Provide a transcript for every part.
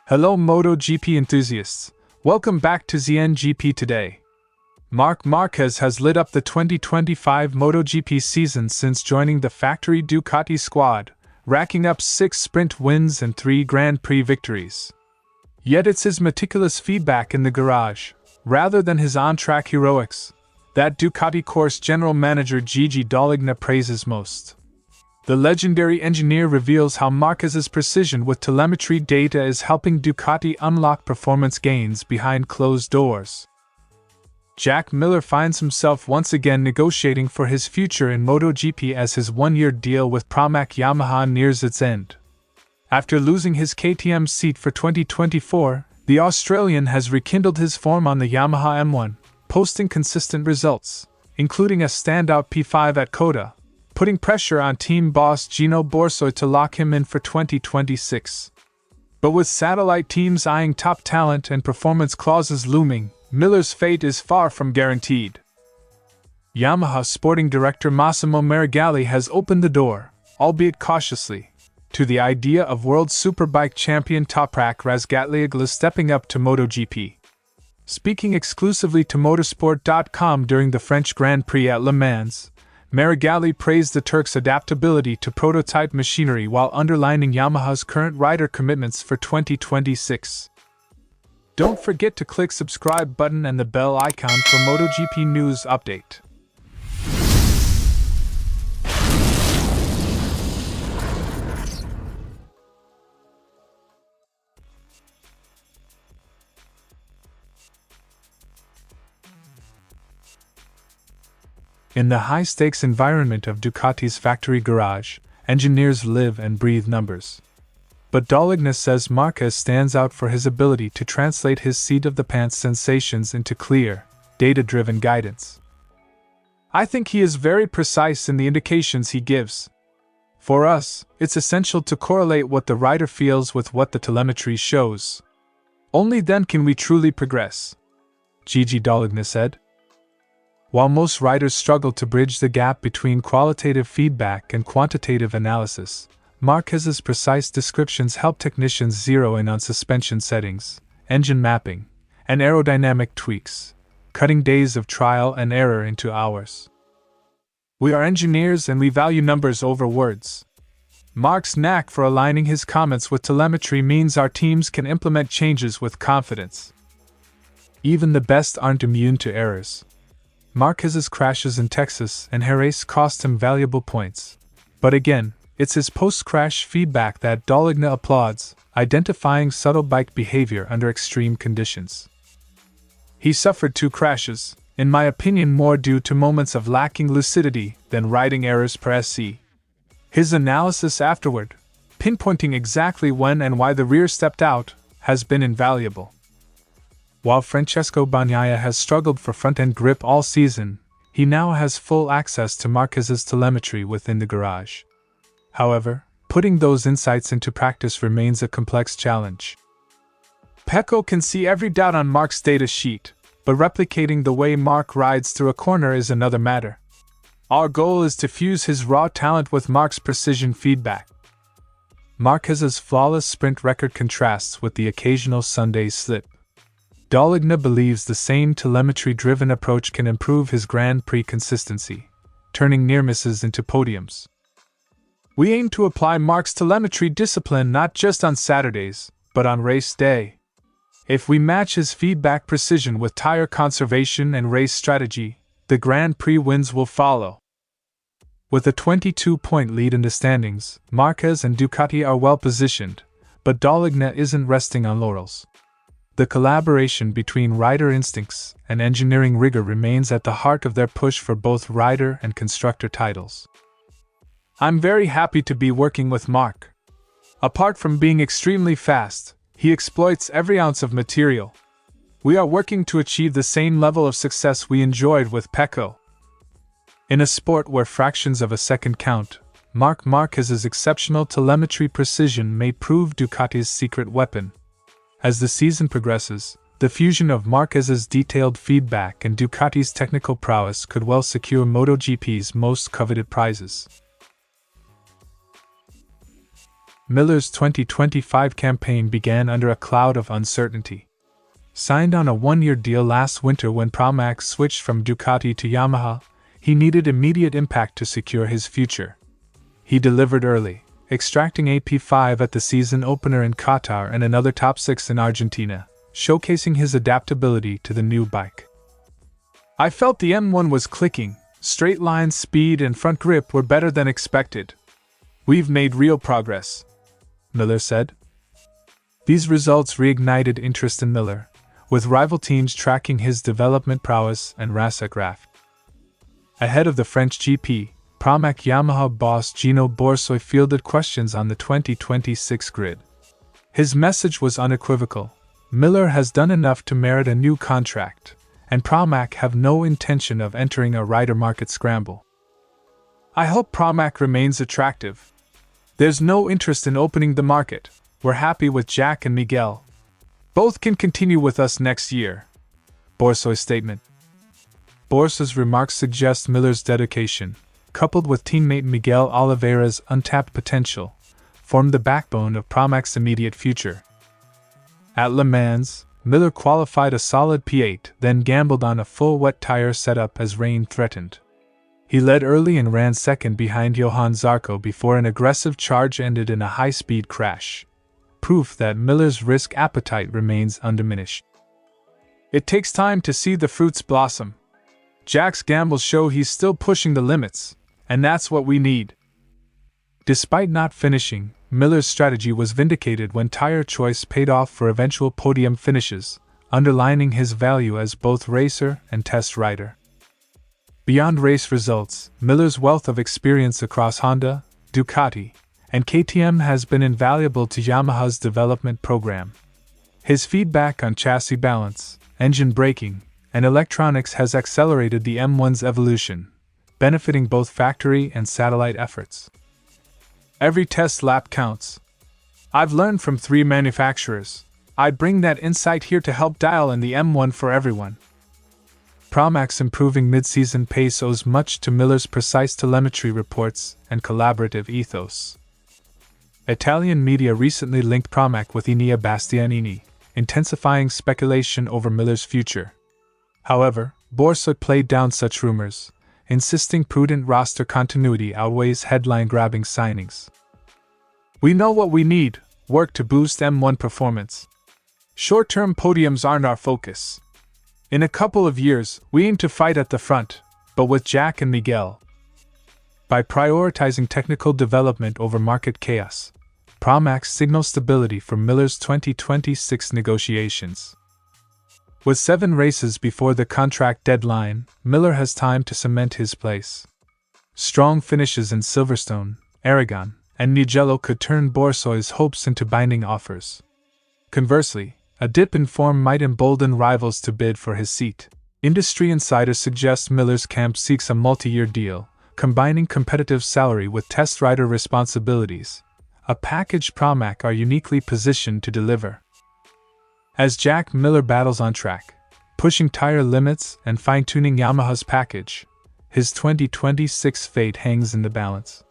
Hello MotoGP enthusiasts, welcome back to ZNGP today. Marc Márquez has lit up the 2025 MotoGP season since joining the factory Ducati squad, racking up 6 sprint wins and 3 Grand Prix victories. Yet it's his meticulous feedback in the garage, rather than his on-track heroics, that Ducati Corse general manager Gigi Dall'Igna praises most. The legendary engineer reveals how Marquez's precision with telemetry data is helping Ducati unlock performance gains behind closed doors. Jack Miller finds himself once again negotiating for his future in MotoGP as his one-year deal with Pramac Yamaha nears its end. After losing his KTM seat for 2024, the Australian has rekindled his form on the Yamaha M1, posting consistent results, including a standout P5 at COTA, putting pressure on team boss Gino Borsoi to lock him in for 2026. But with satellite teams eyeing top talent and performance clauses looming, Miller's fate is far from guaranteed. Yamaha sporting director Massimo Marigali has opened the door, albeit cautiously, to the idea of world superbike champion Toprak Razgatlioglu stepping up to MotoGP. Speaking exclusively to motorsport.com during the French Grand Prix at Le Mans, Marigali praised the Turk's adaptability to prototype machinery while underlining Yamaha's current rider commitments for 2026. Don't forget to click subscribe button and the bell icon for MotoGP news update. In the high-stakes environment of Ducati's factory garage, engineers live and breathe numbers. But Dall'Igna says Marquez stands out for his ability to translate his seat-of-the-pants sensations into clear, data-driven guidance. I think he is very precise in the indications he gives. For us, it's essential to correlate what the rider feels with what the telemetry shows. Only then can we truly progress, Gigi Dall'Igna said. While most riders struggle to bridge the gap between qualitative feedback and quantitative analysis, Marquez's precise descriptions help technicians zero in on suspension settings, engine mapping, and aerodynamic tweaks, cutting days of trial and error into hours. We are engineers and we value numbers over words. Marc's knack for aligning his comments with telemetry means our teams can implement changes with confidence. Even the best aren't immune to errors. Marquez's crashes in Texas and Jerez cost him valuable points. But again, it's his post-crash feedback that Dall'Igna applauds, identifying subtle bike behavior under extreme conditions. He suffered 2 crashes, in my opinion more due to moments of lacking lucidity than riding errors per SC. His analysis afterward, pinpointing exactly when and why the rear stepped out, has been invaluable. While Francesco Bagnaia has struggled for front-end grip all season, he now has full access to Marquez's telemetry within the garage. However, putting those insights into practice remains a complex challenge. Pecco can see every doubt on Marc's data sheet, but replicating the way Marc rides through a corner is another matter. Our goal is to fuse his raw talent with Marc's precision feedback. Marquez's flawless sprint record contrasts with the occasional Sunday slip. Dall'Igna believes the same telemetry-driven approach can improve his Grand Prix consistency, turning near misses into podiums. We aim to apply Marc's telemetry discipline not just on Saturdays, but on race day. If we match his feedback precision with tire conservation and race strategy, the Grand Prix wins will follow. With a 22-point lead in the standings, Marquez and Ducati are well positioned, but Dall'Igna isn't resting on laurels. The collaboration between rider instincts and engineering rigor remains at the heart of their push for both rider and constructor titles. I'm very happy to be working with Marc. Apart from being extremely fast, he exploits every ounce of material. We are working to achieve the same level of success we enjoyed with Pecco. In a sport where fractions of a second count, Marc Márquez's exceptional telemetry precision may prove Ducati's secret weapon. As the season progresses, the fusion of Marquez's detailed feedback and Ducati's technical prowess could well secure MotoGP's most coveted prizes. Miller's 2025 campaign began under a cloud of uncertainty. Signed on a one-year deal last winter when Pramac switched from Ducati to Yamaha, he needed immediate impact to secure his future. He delivered early, extracting a P5 at the season opener in Qatar and another top 6 in Argentina, showcasing his adaptability to the new bike. "I felt the M1 was clicking, straight line speed and front grip were better than expected. We've made real progress," Miller said. These results reignited interest in Miller, with rival teams tracking his development prowess and racegraph. Ahead of the French GP, Pramac Yamaha boss Gino Borsoi fielded questions on the 2026 grid. His message was unequivocal: Miller has done enough to merit a new contract, and Pramac have no intention of entering a rider market scramble. "I hope Pramac remains attractive. There's no interest in opening the market. We're happy with Jack and Miguel. Both can continue with us next year," Borsoi's statement. Borsoi's remarks suggest Miller's dedication, coupled with teammate Miguel Oliveira's untapped potential, formed the backbone of Pramac's immediate future. At Le Mans, Miller qualified a solid P8, then gambled on a full wet tire setup as rain threatened. He led early and ran second behind Johann Zarco before an aggressive charge ended in a high-speed crash, proof that Miller's risk appetite remains undiminished. "It takes time to see the fruits blossom. Jack's gambles show he's still pushing the limits, and that's what we need." Despite not finishing, Miller's strategy was vindicated when tire choice paid off for eventual podium finishes, underlining his value as both racer and test rider. Beyond race results, Miller's wealth of experience across Honda, Ducati, and KTM has been invaluable to Yamaha's development program. His feedback on chassis balance, engine braking, and electronics has accelerated the M1's evolution, benefiting both factory and satellite efforts. "Every test lap counts. I've learned from 3 manufacturers. I'd bring that insight here to help dial in the M1 for everyone." Pramac's improving mid-season pace owes much to Miller's precise telemetry reports and collaborative ethos. Italian media recently linked Pramac with Enea Bastianini, intensifying speculation over Miller's future. However, Borsoi played down such rumors, insisting prudent roster continuity outweighs headline-grabbing signings. "We know what we need: work to boost M1 performance. Short-term podiums aren't our focus. In a couple of years, we aim to fight at the front, but with Jack and Miguel." By prioritizing technical development over market chaos, Pramac signals stability for Miller's 2026 negotiations. With 7 races before the contract deadline, Miller has time to cement his place. Strong finishes in Silverstone, Aragon, and Mugello could turn Borsoi's hopes into binding offers. Conversely, a dip in form might embolden rivals to bid for his seat. Industry insiders suggest Miller's camp seeks a multi-year deal, combining competitive salary with test rider responsibilities, a package Pramac are uniquely positioned to deliver. As Jack Miller battles on track, pushing tire limits and fine-tuning Yamaha's package, his 2026 fate hangs in the balance.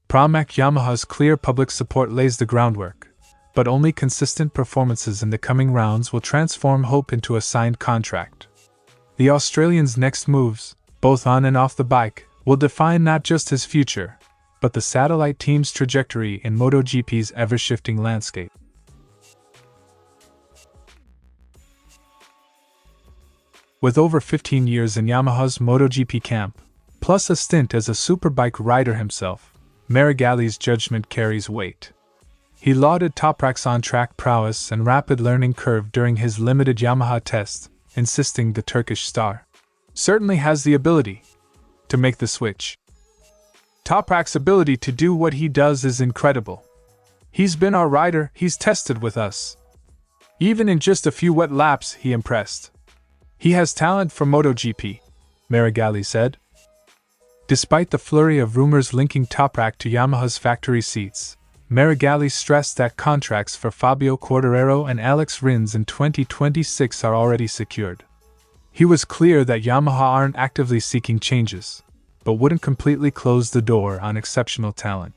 Pramac Yamaha's clear public support lays the groundwork, but only consistent performances in the coming rounds will transform hope into a signed contract. The Australian's next moves, both on and off the bike, will define not just his future, but the satellite team's trajectory in MotoGP's ever-shifting landscape. With over 15 years in Yamaha's MotoGP camp, plus a stint as a superbike rider himself, Marigali's judgment carries weight. He lauded Toprak's on-track prowess and rapid learning curve during his limited Yamaha test, insisting the Turkish star certainly has the ability to make the switch. Toprak's ability to do what he does is incredible. He's been our rider, he's tested with us. Even in just a few wet laps, he impressed. He has talent for MotoGP, Marigali said. Despite the flurry of rumors linking Toprak to Yamaha's factory seats, Marigali stressed that contracts for Fabio Quartararo and Alex Rins in 2026 are already secured. He was clear that Yamaha aren't actively seeking changes, but wouldn't completely close the door on exceptional talent.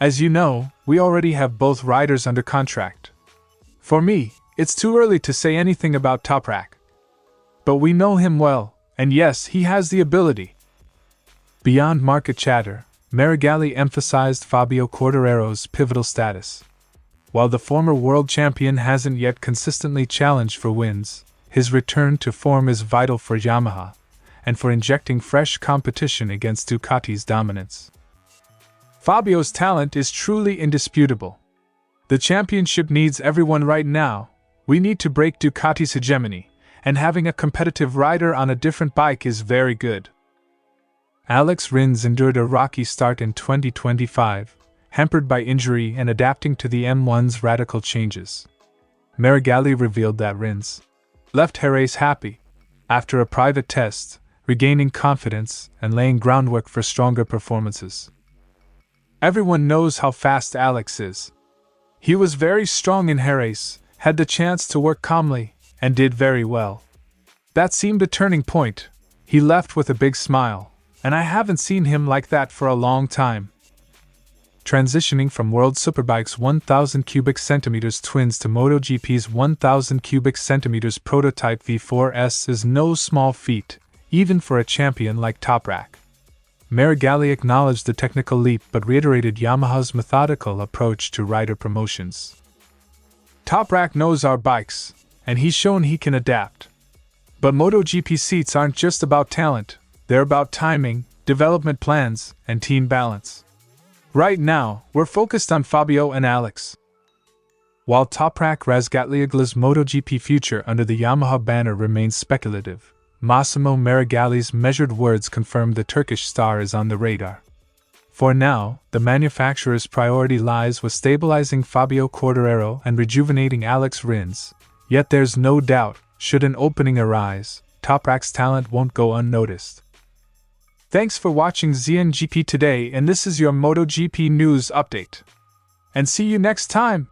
As you know, we already have both riders under contract. For me, it's too early to say anything about Toprak. But we know him well, and yes, he has the ability. Beyond market chatter, Meregali emphasized Fabio Quartararo's pivotal status. While the former world champion hasn't yet consistently challenged for wins, his return to form is vital for Yamaha, and for injecting fresh competition against Ducati's dominance. Fabio's talent is truly indisputable. The championship needs everyone right now. We need to break Ducati's hegemony, and having a competitive rider on a different bike is very good. Alex Rins endured a rocky start in 2025, hampered by injury and adapting to the M1's radical changes. Meregali revealed that Rins left Jerez happy, after a private test, regaining confidence and laying groundwork for stronger performances. Everyone knows how fast Alex is. He was very strong in Jerez, had the chance to work calmly, and did very well. That seemed a turning point. He left with a big smile, and I haven't seen him like that for a long time. Transitioning from World Superbike's 1,000 cubic centimeters twins to MotoGP's 1,000 cubic centimeters prototype V4S is no small feat, even for a champion like Toprak. Meregali acknowledged the technical leap but reiterated Yamaha's methodical approach to rider promotions. Toprak knows our bikes, and he's shown he can adapt. But MotoGP seats aren't just about talent, they're about timing, development plans, and team balance. Right now, we're focused on Fabio and Alex. While Toprak Razgatlioglu's MotoGP future under the Yamaha banner remains speculative, Massimo Meregali's measured words confirm the Turkish star is on the radar. For now, the manufacturer's priority lies with stabilizing Fabio Quartararo and rejuvenating Alex Rins, yet there's no doubt, should an opening arise, Toprak's talent won't go unnoticed. Thanks for watching ZNGP today, and this is your MotoGP news update. And see you next time!